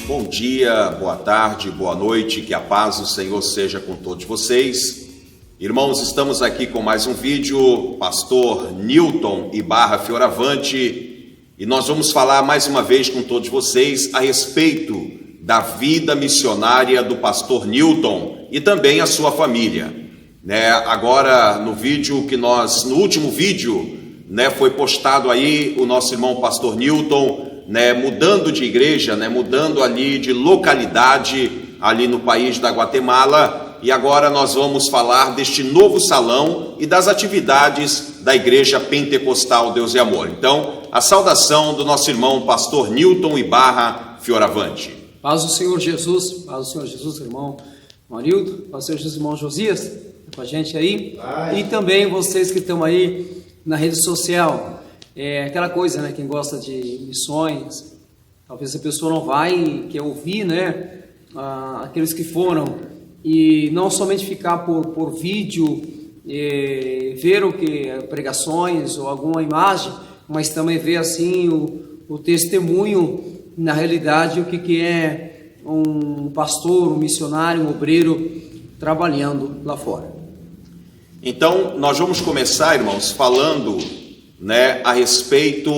Bom dia, boa tarde, boa noite, que a paz do Senhor seja com todos vocês. Irmãos, estamos aqui com mais um vídeo, Pastor Newton Ibarra Fioravante, e nós vamos falar mais uma vez com todos vocês a respeito da vida missionária do Pastor Newton e também a sua família. Agora, no último vídeo, foi postado aí o nosso irmão Pastor Newton, mudando de igreja, mudando ali de localidade, ali no país da Guatemala, e agora nós vamos falar deste novo salão e das atividades da Igreja Pentecostal Deus e Amor. Então, a saudação do nosso irmão Pastor Newton Ibarra Fioravante. Paz do Senhor Jesus, irmão Marildo, paz do Senhor Jesus, irmão Josias, com a gente aí, e também vocês que estão aí na rede social. Aquela coisa, quem gosta de missões, talvez a pessoa não vai, quer ouvir, aqueles que foram, e não somente ficar por vídeo, ver o que, pregações ou alguma imagem, mas também ver assim o testemunho, na realidade, o que é um pastor, um missionário, um obreiro trabalhando lá fora. Então, nós vamos começar, irmãos, falando a respeito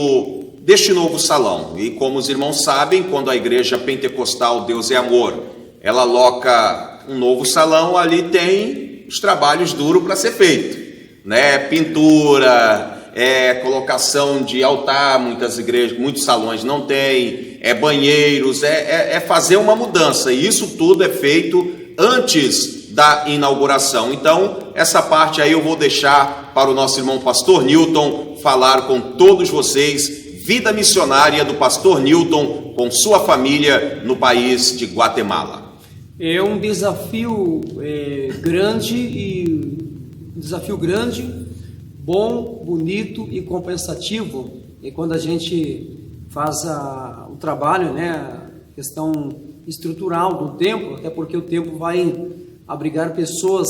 deste novo salão. E como os irmãos sabem, quando a Igreja Pentecostal Deus é Amor, ela aloca um novo salão, ali tem os trabalhos duros para ser feito, pintura, colocação de altar, muitas igrejas, muitos salões não tem, banheiros, fazer uma mudança, e isso tudo é feito antes da inauguração. Então, essa parte aí eu vou deixar para o nosso irmão Pastor Newton falar com todos vocês, vida missionária do Pastor Newton com sua família no país de Guatemala. É um desafio grande, bom, bonito e compensativo. E quando a gente faz o trabalho, a questão estrutural do templo, até porque o templo vai abrigar pessoas,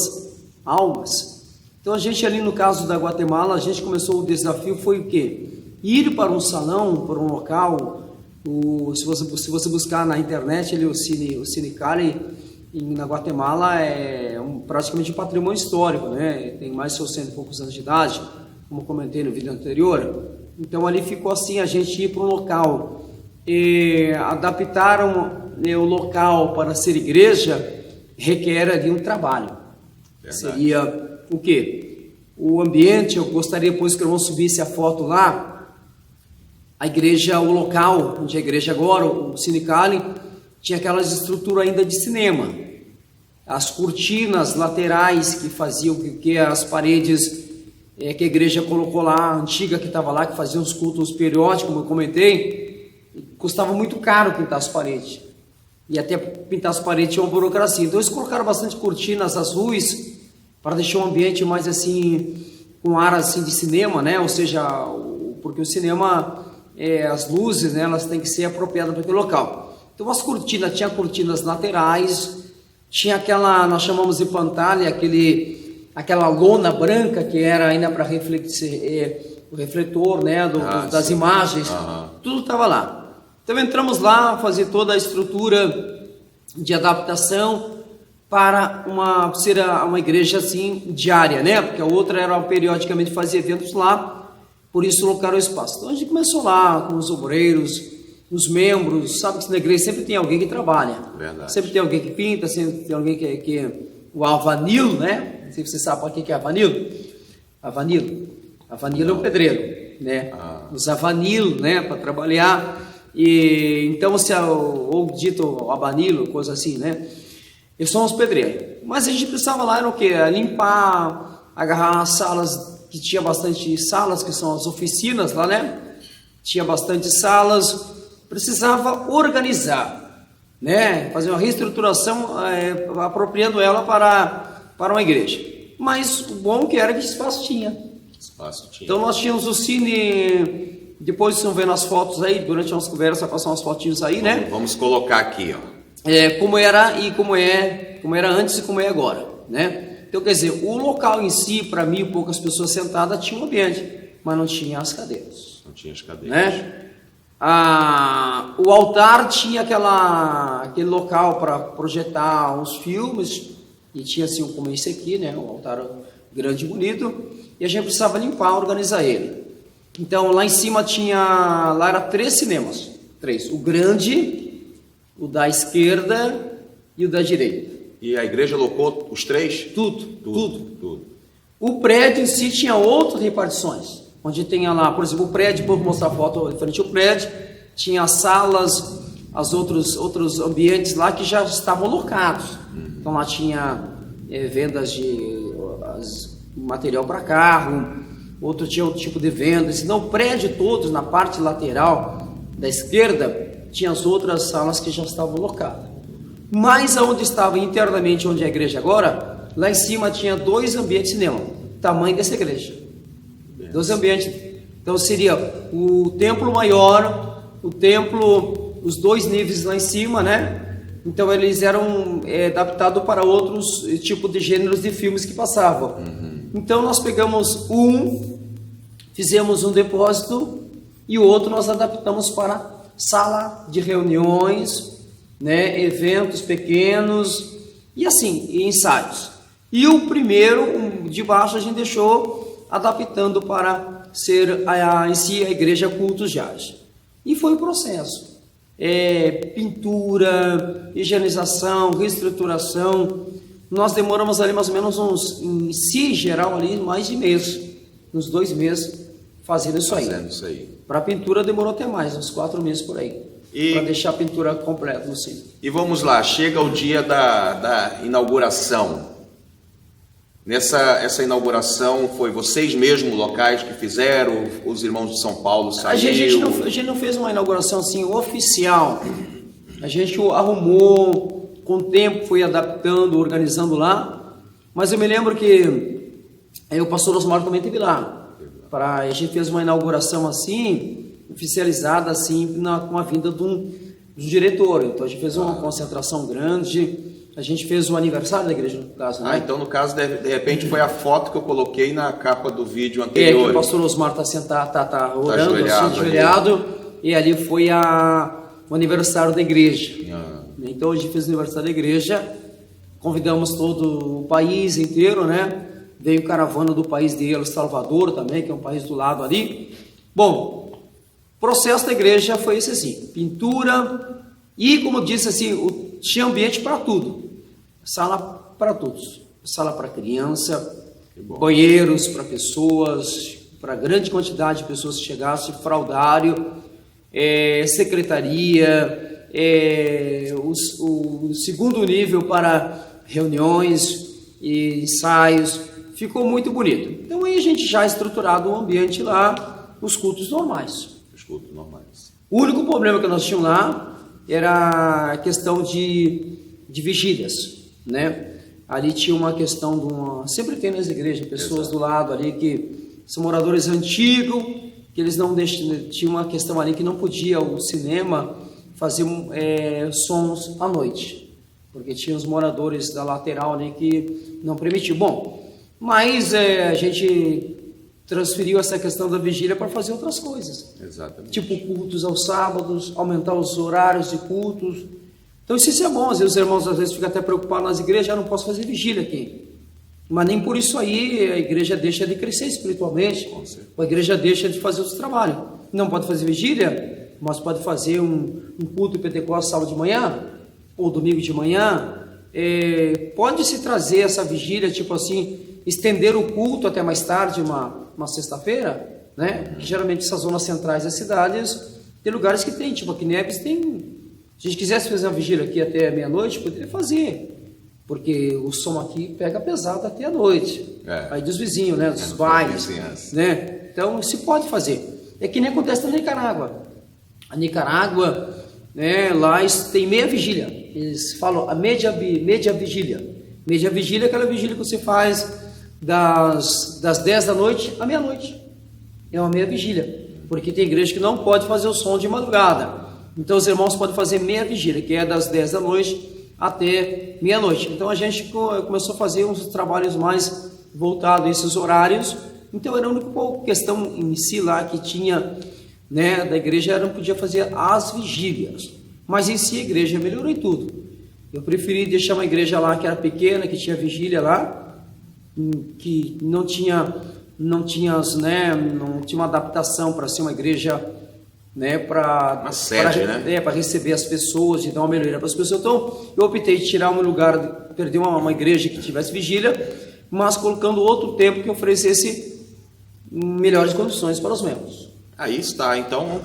almas. Então a gente ali no caso da Guatemala, a gente começou o desafio, foi o quê? Ir para um salão, para um local, se você buscar na internet, o Cine Cali, na Guatemala, praticamente um patrimônio histórico, tem mais de 600 e poucos anos de idade, como comentei no vídeo anterior. Então ali ficou assim, a gente ir para um local, adaptar o local para ser igreja, requer ali um trabalho. Verdade. Seria o quê? O ambiente, eu gostaria depois que o irmão subisse a foto lá, a igreja, o local, onde é a igreja agora, o Cine Cali, tinha aquelas estruturas ainda de cinema. As cortinas laterais que faziam que as paredes que a igreja colocou lá, a antiga que estava lá, que fazia os cultos periódicos, como eu comentei, custava muito caro pintar as paredes. E até pintar as paredes tinha uma burocracia. Então eles colocaram bastante cortinas azuis para deixar o ambiente mais assim, com ar assim de cinema, Ou seja, porque o cinema, as luzes, elas têm que ser apropriadas para aquele local. Então as cortinas, tinha cortinas laterais, tinha aquela, nós chamamos de pantalha, aquela lona branca que era ainda para refletir, o refletor, das imagens, tudo estava lá. Então entramos lá, fazer toda a estrutura de adaptação para ser uma igreja assim diária, Porque a outra era periodicamente fazer eventos lá, por isso locaram o espaço. Então a gente começou lá com os obreiros, os membros, sabe que na igreja sempre tem alguém que trabalha. Verdade. Sempre tem alguém que pinta, sempre tem alguém que o alvanil, Não sei se você sabe para que é alvanil. Alvanil é um pedreiro, Os alvanil, para trabalhar. E então, ou dito abanilo, coisa assim, eles são os pedreiros. Mas a gente precisava lá, era o quê? Limpar, agarrar as salas, que tinha bastante salas, que são as oficinas lá, Tinha bastante salas, precisava organizar, Fazer uma reestruturação, apropriando ela para uma igreja. Mas o bom que era que espaço tinha. Então nós tínhamos o cine. Depois vocês vão ver nas fotos aí, durante a nossa conversa, vai passar umas fotinhos aí, Vamos colocar aqui, como era e como era antes e como é agora, Então, quer dizer, o local em si, para mim, poucas pessoas sentadas, tinha um ambiente, mas não tinha as cadeiras. Não tinha as cadeiras. O altar tinha aquele local para projetar os filmes, e tinha assim como esse aqui, né? Um altar grande e bonito, e a gente precisava limpar, organizar ele. Então lá em cima lá era 3 cinemas, 3, o grande, o da esquerda e o da direita. E a igreja alocou os 3? Tudo. O prédio em si tinha outras repartições, onde tinha lá, por exemplo, o prédio, vou mostrar a foto frente ao prédio, tinha as salas, outros ambientes lá que já estavam locados. Então lá tinha vendas de material para carro, tinha outro tipo de vendas. Então o prédio todo, na parte lateral da esquerda, tinha as outras salas que já estavam locadas. Mas onde estava internamente, onde é a igreja agora, lá em cima tinha 2 ambientes de cinema, tamanho dessa igreja. 2 ambientes. Então seria o templo maior, o templo, os 2 níveis lá em cima, né? Então eles eram adaptados para outros tipos de gêneros de filmes que passavam. Então nós pegamos fizemos um depósito, e o outro nós adaptamos para sala de reuniões, né, eventos pequenos e assim, e ensaios. E o primeiro, de baixo, a gente deixou adaptando para ser em si a igreja Cultos Jales. E foi o processo. Pintura, higienização, reestruturação. Nós demoramos ali mais ou menos em si, geral, ali mais de mês, uns 2 meses, fazendo isso aí. Para a pintura demorou até mais, uns 4 meses por aí. Para deixar a pintura completa no centro. E vamos lá, chega o dia da inauguração. Essa inauguração foi vocês mesmos locais que fizeram, os irmãos de São Paulo saíram? A gente não fez uma inauguração assim oficial. A gente arrumou, com o tempo foi adaptando, organizando lá. Mas eu me lembro que o pastor Osmar também esteve lá. A gente fez uma inauguração assim, oficializada assim, com a vinda do diretor. Então a gente fez uma concentração grande. A gente fez o aniversário da igreja, no caso, né? Então no caso, de repente, foi a foto que eu coloquei na capa do vídeo anterior. Que o pastor Osmar está sentado, está orando, ajoelhado, e ali foi o aniversário da igreja. Então a gente fez o aniversário da igreja, convidamos todo o país inteiro, né? Veio caravana do país de El Salvador também, que é um país do lado ali. Bom, o processo da igreja foi esse assim, pintura, e como eu disse assim, tinha ambiente para tudo. Sala para todos, sala para criança, banheiros para pessoas, para grande quantidade de pessoas que chegassem, fraudário, secretaria, o segundo nível para reuniões e ensaios, ficou muito bonito. Então aí a gente já estruturado o ambiente lá, os cultos normais. O único problema que nós tínhamos lá era a questão de vigílias, né? Ali tinha uma questão sempre tem nas igrejas, pessoas do lado ali que são moradores antigos, que eles não deixam, tinha uma questão ali que não podia o cinema fazer sons à noite, porque tinha os moradores da lateral ali que não permitiam. Bom, mas a gente transferiu essa questão da vigília para fazer outras coisas. Exatamente. Tipo cultos aos sábados, aumentar os horários de cultos. Então isso é bom, às vezes os irmãos às vezes ficam até preocupados nas igrejas, não posso fazer vigília aqui. Mas nem por isso aí a igreja deixa de crescer espiritualmente, a igreja deixa de fazer os trabalhos. Não pode fazer vigília, mas pode fazer um culto pentecostal sábado de manhã, ou domingo de manhã. Pode-se trazer essa vigília, tipo assim, estender o culto até mais tarde, uma sexta-feira, né? Que geralmente essas zonas centrais das cidades tem lugares que tem, tipo aqui em Neves tem. Se a gente quisesse fazer uma vigília aqui até meia-noite, poderia fazer, porque o som aqui pega pesado até a noite. Aí dos vizinhos, né? Dos bailes, né? Então se pode fazer. É que nem acontece na Nicarágua. A Nicarágua, né? Lá tem meia vigília. Eles falam a média vigília. Média vigília é aquela vigília que você faz das 10 da noite à meia-noite. É uma meia vigília, porque tem igreja que não pode fazer o som de madrugada. Então os irmãos podem fazer meia vigília, que é das 10 da noite até meia-noite. Então a gente começou a fazer uns trabalhos mais voltados a esses horários. Então era a única questão em si lá que tinha né, da igreja não podia fazer as vigílias, mas em si a igreja melhorou em tudo. Eu preferi deixar uma igreja lá que era pequena, que tinha vigília lá, que não tinha uma adaptação para ser uma igreja, né, para receber as pessoas e dar uma melhoria para as pessoas. Então eu optei de tirar um lugar, perder uma igreja que tivesse vigília, mas colocando outro templo que oferecesse melhores condições para os membros. Aí está. Então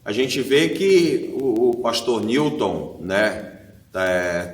a gente vê que o pastor Newton, né,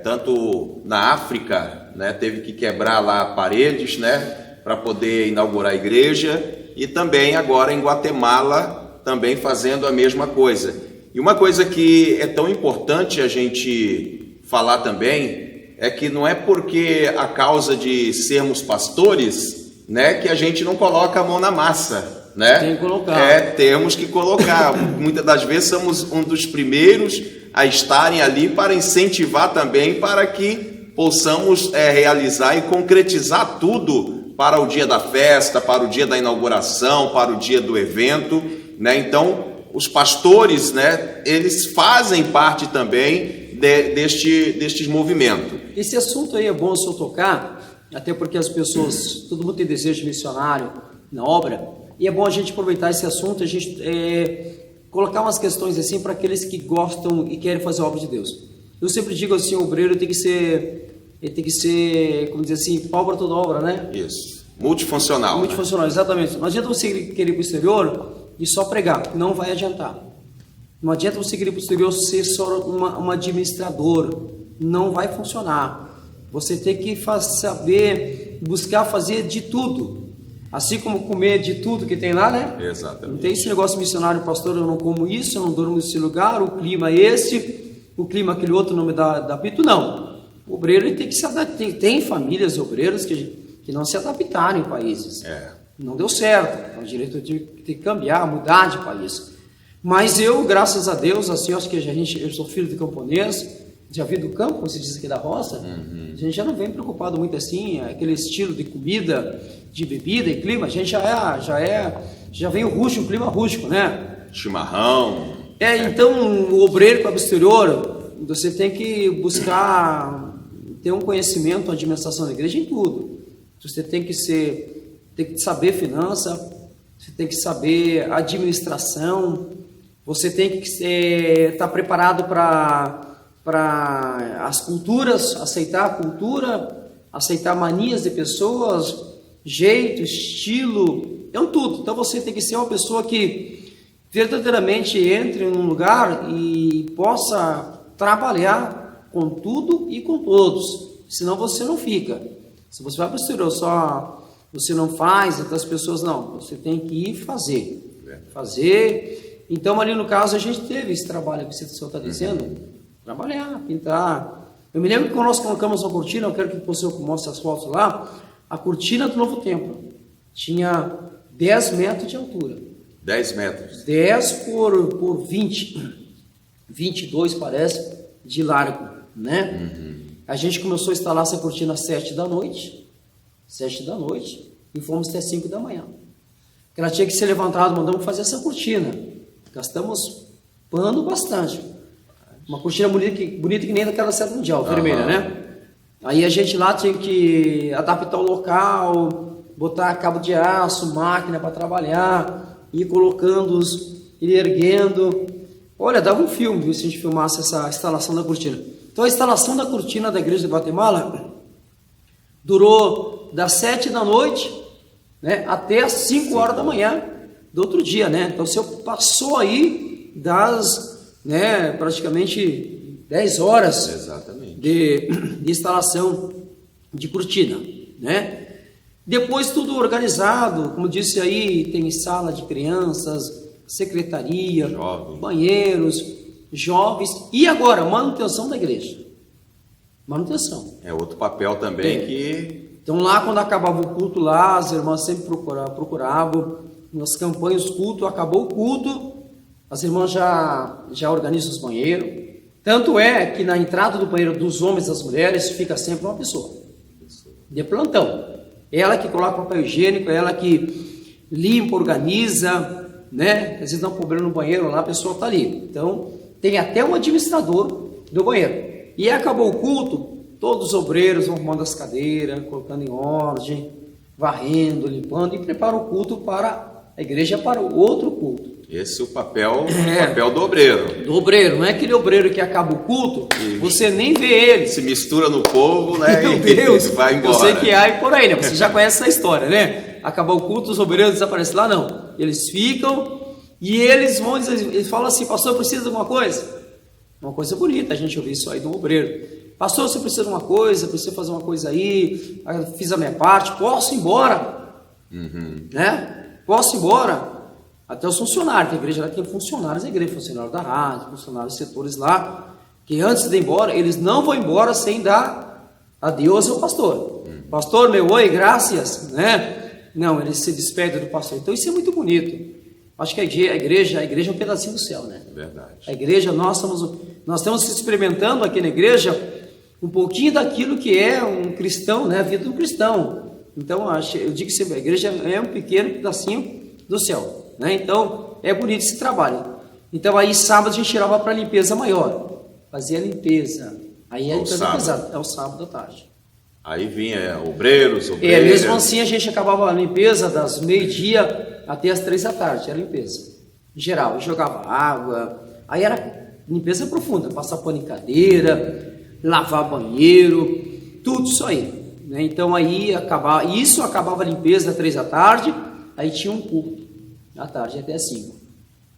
tanto na África, né, teve que quebrar lá paredes, né, para poder inaugurar a igreja, e também agora em Guatemala também fazendo a mesma coisa. E uma coisa que é tão importante a gente falar também é que não é porque a causa de sermos pastores, né, que a gente não coloca a mão na massa, né? Tem que colocar. Temos que colocar. Muitas das vezes somos um dos primeiros a estarem ali para incentivar também, para que possamos realizar e concretizar tudo para o dia da festa, para o dia da inauguração, para o dia do evento, né? Então, os pastores, né, eles fazem parte também destes movimentos. Esse assunto aí é bom se eu tocar, até porque as pessoas, todo mundo tem desejo missionário na obra, e é bom a gente aproveitar esse assunto, a gente colocar umas questões assim para aqueles que gostam e querem fazer a obra de Deus. Eu sempre digo assim, o obreiro tem que ser, como dizer assim, pau para toda obra, né? Isso, multifuncional. Multifuncional, né? Exatamente. Não adianta você querer ir para o exterior e só pregar, não vai adiantar. Não adianta você querer ir para o exterior ser só um administrador, não vai funcionar. Você tem que saber buscar fazer de tudo. Assim como comer de tudo que tem lá, né? Exatamente. Não tem esse negócio missionário, pastor, eu não como isso, eu não durmo nesse lugar, o clima é esse, o clima aquele outro não me dá apetite, não. O obreiro ele tem que se adaptar. Tem famílias obreiras que não se adaptaram em países. Não deu certo. O direito tem que cambiar, mudar de país. Mas eu, graças a Deus, assim, acho que eu sou filho de camponês, já vi do campo, como se diz aqui da roça, a gente já não vem preocupado muito assim, aquele estilo de comida, de bebida e clima, a gente já vem o clima rústico, né? Chimarrão. Então o obreiro para o exterior, você tem que buscar ter um conhecimento, uma administração da igreja em tudo. Você tem que saber finança, você tem que saber administração, você tem que estar preparado para as culturas, aceitar a cultura, aceitar manias de pessoas, jeito, estilo, tudo. Então você tem que ser uma pessoa que verdadeiramente entre num lugar e possa trabalhar com tudo e com todos, senão você não fica. Se você vai para o exterior só, você não faz, outras pessoas não, você tem que ir fazer. Então ali no caso a gente teve esse trabalho que o senhor está dizendo, trabalhar, pintar. Eu me lembro que quando nós colocamos a cortina, eu quero que você mostre as fotos lá, a cortina do novo templo tinha 10 metros de altura. 10 metros? 10 por 20, 22 parece, de largo, né? A gente começou a instalar essa cortina às 7 da noite, e fomos até 5 da manhã. Porque ela tinha que ser levantada, mandamos fazer essa cortina. Gastamos pano bastante. Uma cortina bonita que nem daquela seta mundial, vermelha, né? Aí a gente lá tinha que adaptar o local, botar cabo de aço, máquina para trabalhar, ir colocando, ir erguendo. Olha, dava um filme, viu, se a gente filmasse essa instalação da cortina. Então a instalação da cortina da igreja de Guatemala durou das 7 da noite, né, até as 5 horas da manhã do outro dia, né? Então você passou aí praticamente 10 horas de instalação de cortina, né? Depois tudo organizado, como disse aí, tem sala de crianças, secretaria, banheiros, jovens, e agora, manutenção da igreja. Manutenção. É outro papel também que... Então lá quando acabava o culto lá, as irmãs sempre procuravam, nas campanhas do culto, acabou o culto, as irmãs já organizam os banheiros. Tanto é que na entrada do banheiro dos homens e das mulheres fica sempre uma pessoa de plantão. Ela que coloca o papel higiênico, ela que limpa, organiza, né? Às vezes dá um problema no banheiro lá, a pessoa está ali. Então, tem até um administrador do banheiro. E acabou o culto, todos os obreiros vão arrumando as cadeiras, colocando em ordem, varrendo, limpando e preparam o culto para a igreja, para o outro culto. Esse é o papel do obreiro. Do obreiro, não é aquele obreiro que acaba o culto, você nem vê ele. Se mistura no povo, né? Meu Deus, vai embora. Eu sei que há e por aí, né? Você já conhece essa história, né? Acabou o culto, os obreiros desaparecem lá, não. Eles ficam e eles vão dizer, eles falam assim: pastor, precisa de alguma coisa? Uma coisa bonita, a gente ouviu isso aí do obreiro. Pastor, você precisa de uma coisa, precisa fazer uma coisa aí, fiz a minha parte, posso ir embora? Né? Posso ir embora? Até os funcionários, a igreja lá tem funcionários da igreja, funcionários da rádio, funcionários de setores lá, que antes de ir embora, eles não vão embora sem dar adeus ao pastor. Pastor, meu oi, graças, né? Não, eles se despedem do pastor. Então isso é muito bonito. Acho que a igreja é um pedacinho do céu, né? Verdade. A igreja, nós estamos experimentando aqui na igreja um pouquinho daquilo que é um cristão, né? A vida do cristão. Então, eu digo que a igreja é um pequeno pedacinho do céu, né? Então, é bonito esse trabalho. Então, aí sábado a gente tirava para a limpeza maior, fazia a limpeza. Aí a limpeza pesada, é o sábado à tarde. Aí vinha obreiros. Mesmo assim a gente acabava a limpeza das meio-dia até as 3 da tarde, era limpeza. Em geral, jogava água, aí era limpeza profunda, passar pano em cadeira, lavar banheiro, tudo isso aí. Né? Então aí acabava a limpeza às 3 da tarde, aí tinha um culto, à tarde até as 5.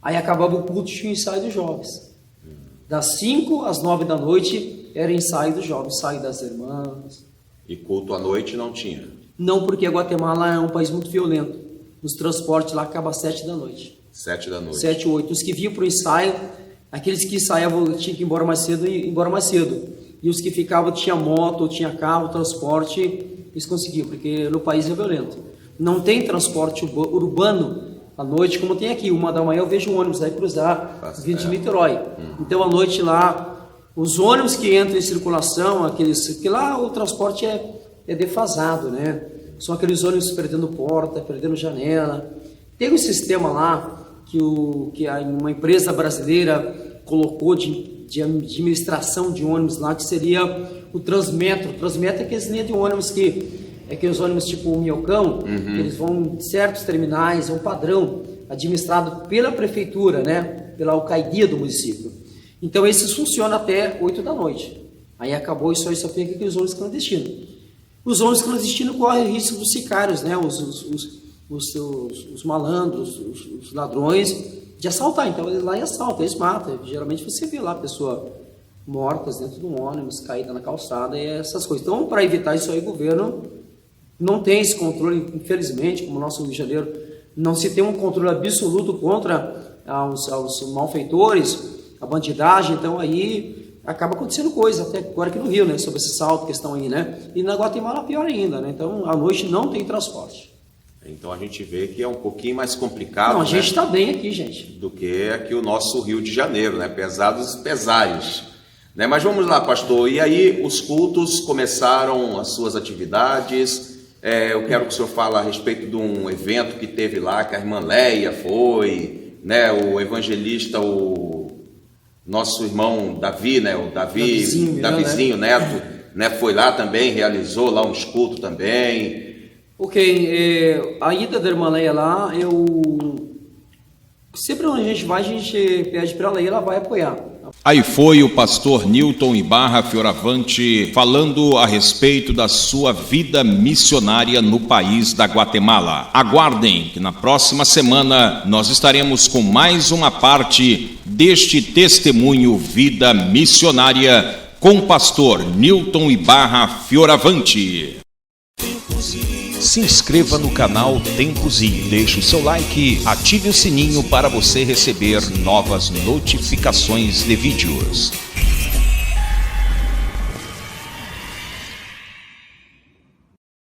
Aí acabava o culto, tinha o ensaio dos jovens. Das 5 às 9 da noite era ensaio dos jovens, ensaio das irmãs. E culto à noite não tinha? Não, porque Guatemala é um país muito violento. Os transportes lá acabam às 7 da noite. 7 da noite. 7, 8. Os que vinham para o ensaio, aqueles que ensaiavam tinham que ir embora mais cedo e embora mais cedo. E os que ficavam, tinha moto, tinha carro, transporte, eles conseguiam, porque no país é violento. Não tem transporte urbano à noite, como tem aqui. 1 da manhã eu vejo um ônibus aí cruzar, vindo de Niterói. Então à noite lá, os ônibus que entram em circulação, que lá o transporte é defasado, né? São aqueles ônibus perdendo porta, perdendo janela. Tem um sistema lá que uma empresa brasileira colocou de administração de ônibus lá, que seria o Transmetro. O Transmetro é aqueles linhas de ônibus aqueles ônibus tipo o Minhocão, que eles vão em certos terminais, é um padrão administrado pela prefeitura, né? Pela alcaidia do município. Então esses funcionam até 8 da noite. Aí acabou isso aí, só fica aqueles ônibus clandestinos. Os ônibus clandestinos correm risco dos sicários, né? Os malandros, os ladrões, de assaltar. Então eles lá e assaltam, eles matam. Geralmente você vê lá a pessoa mortas dentro de um ônibus, caída na calçada e essas coisas. Então, para evitar isso aí, o governo não tem esse controle, infelizmente, como o nosso Rio de Janeiro, não se tem um controle absoluto contra os malfeitores, a bandidagem. Então aí acaba acontecendo coisa, até agora aqui no Rio, né, sobre esse salto que estão aí, né, e na Guatemala pior ainda, né, então à noite não tem transporte. Então a gente vê que é um pouquinho mais complicado. Não, a gente está bem aqui, gente. Do que aqui o nosso Rio de Janeiro, né, pesados pesares. Né, mas vamos lá, pastor, e aí os cultos começaram as suas atividades. Eu quero que o senhor fale a respeito de um evento que teve lá, que a irmã Leia foi, né, o evangelista, o nosso irmão Davi, né, o Davizinho Neto, né, foi lá também, realizou lá uns cultos também. Ok, a ida da irmã Leia lá, sempre onde a gente vai, a gente pede para ela e ela vai apoiar. Aí foi o pastor Nilton Ibarra Fioravante falando a respeito da sua vida missionária no país da Guatemala. Aguardem que na próxima semana nós estaremos com mais uma parte deste testemunho Vida Missionária com o pastor Nilton Ibarra Fioravante. Se inscreva no canal Tempos e deixe o seu like, ative o sininho para você receber novas notificações de vídeos.